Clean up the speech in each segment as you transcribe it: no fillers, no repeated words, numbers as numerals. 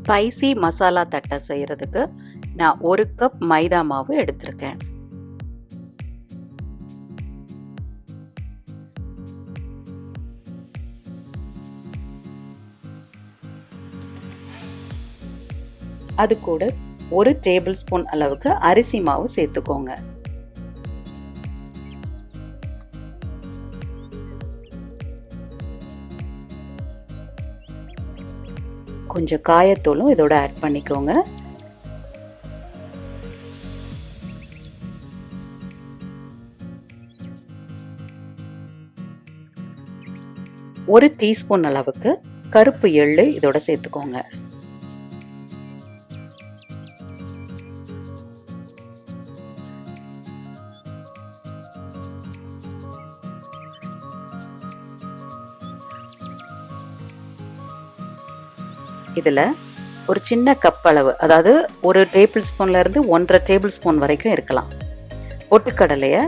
Spicy masala தட்டை செய்கிறதுக்கு நான் 1 கப் மைதா மாவு எடுத்திருக்கேன். அது கூட 1 டேபிள் ஸ்பூன் அளவுக்கு அரிசி மாவு சேர்த்துக்கோங்க. கொஞ்சம் காயத்தூளும் இதோட ஆட் பண்ணிக்கோங்க. ஒரு டீஸ்பூன் அளவுக்கு கருப்பு எள்ளு இதோட சேர்த்துக்கோங்க. இதில் ஒரு சின்ன கப் அளவு, அதாவது 1 டேபிள் ஸ்பூன்லேருந்து 1.5 டேபிள் ஸ்பூன் வரைக்கும் இருக்கலாம், பொட்டுக்கடலையை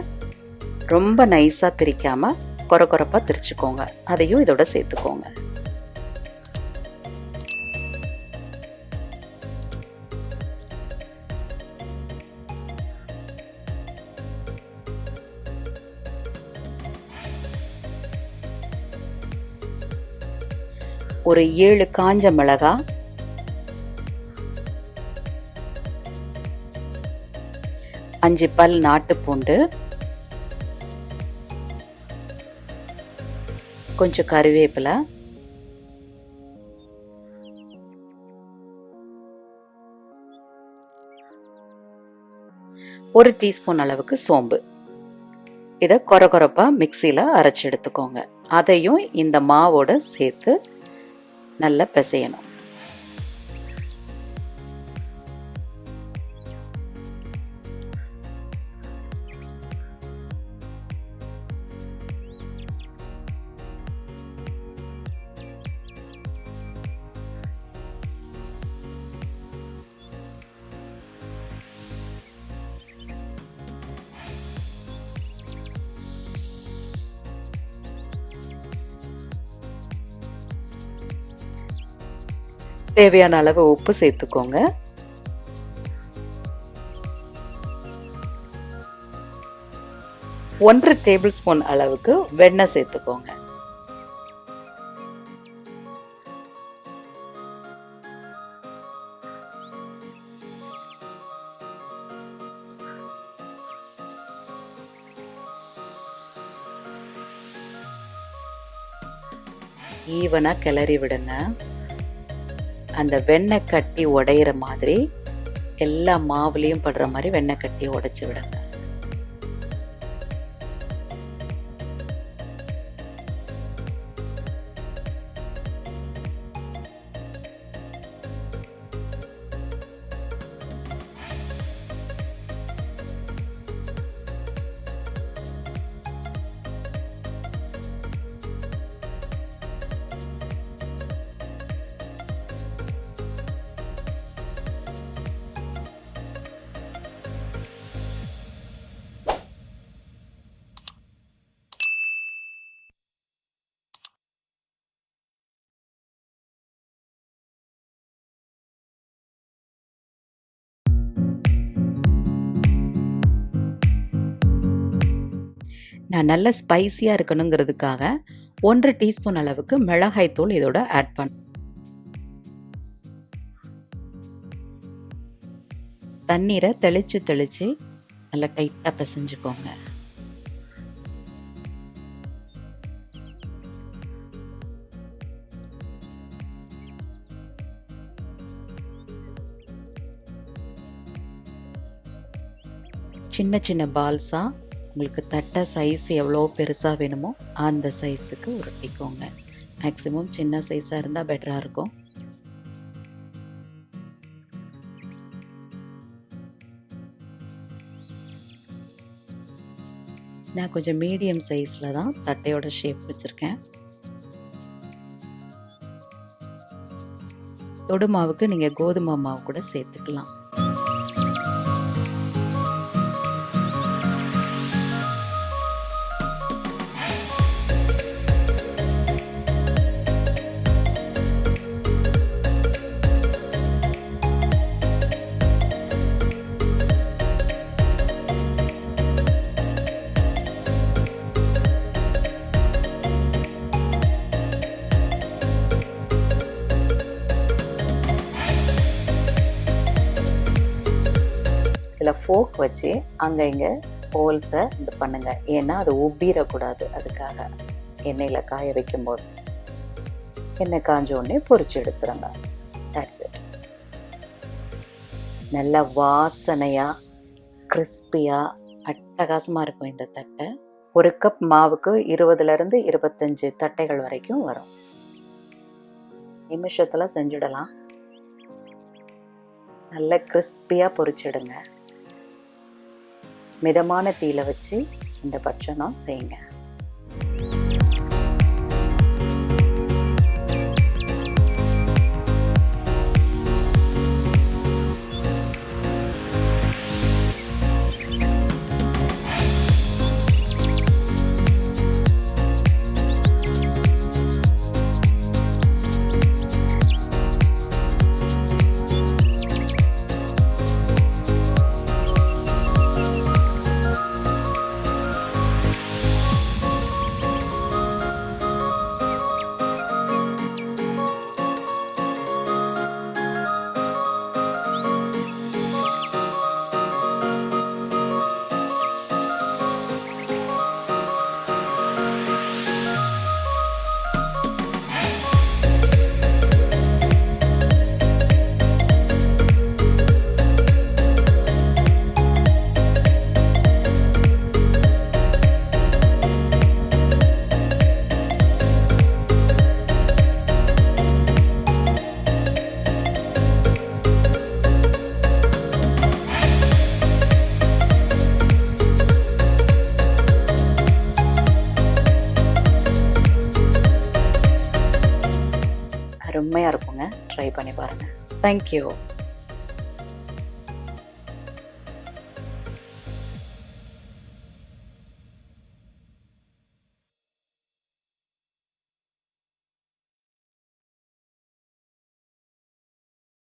ரொம்ப நைஸாக திரிக்காமல் கொரப்பாக திரிச்சுக்கோங்க. அதையும் இதோட சேர்த்துக்கோங்க. ஒரு 7 காஞ்ச மிளகாய், 5 பல் நாட்டு பூண்டு, கொஞ்சம் கறிவேப்பிலை, ஒரு டீஸ்பூன் அளவுக்கு சோம்பு. இதை கொரப்பாக மிக்சியில் அரைச்சி எடுத்துக்கோங்க. அதையும் இந்த மாவோட சேர்த்து நல்லா பிசையணும். தேவையான அளவு உப்பு சேர்த்துக்கோங்க. ஒன்றரை டேபிள் ஸ்பூன் அளவுக்கு வெண்ணெய் சேர்த்துக்கோங்க. ஈவனா கிளறி விடுங்க. அந்த வெண்ணெய் கட்டி உடையிற மாதிரி எல்லா மாவுலையும் படுற மாதிரி வெண்ணெய் கட்டி உடைச்சு விடுங்க. நான் நல்ல ஸ்பைசியாக இருக்கணுங்கிறதுக்காக 1 டீஸ்பூன் அளவுக்கு மிளகாய் தூள் இதோட ஆட் பண்ண. தண்ணீரை தெளித்து நல்லா டைட்டாக பிசைஞ்சுக்கோங்க. சின்ன சின்ன பால்ஸாக உங்களுக்கு தட்டை சைஸ் எவ்வளோ பெருசாக வேணுமோ அந்த சைஸுக்கு உருட்டிக்கோங்க. மேக்ஸிமம் சின்ன சைஸாக இருந்தால் பெட்டராக இருக்கும். நான் கொஞ்சம் மீடியம் சைஸில் தான் தட்டையோட ஷேப் வச்சுருக்கேன். தொடு மாவுக்கு நீங்கள் கோதுமை மாவு கூட சேர்த்துக்கலாம். இதில் ஃபோக் வச்சு அங்கே இங்கே ஹோல்ஸை இது பண்ணுங்கள். ஏன்னா அது உப்பிடக்கூடாது. அதுக்காக எண்ணெயில் காய வைக்கும்போது எண்ணெய் காஞ்ச உடனே பொரிச்சு எடுத்துருங்க. That's it. நல்ல வாசனையாக கிறிஸ்பியாக அட்டகாசமாக இருக்கும் இந்த தட்டை. ஒரு கப் மாவுக்கு 20லேருந்து 25 தட்டைகள் வரைக்கும் வரும். நிமிஷத்தில் செஞ்சிடலாம். நல்ல கிறிஸ்பியாக பொரிச்சிடுங்க. மிதமான தீயில வச்சு இந்த பட்சணம் செய்யுங்க. அருமையாக இருக்குங்க. ட்ரை பண்ணி பாருங்கள். தேங்க்யூ.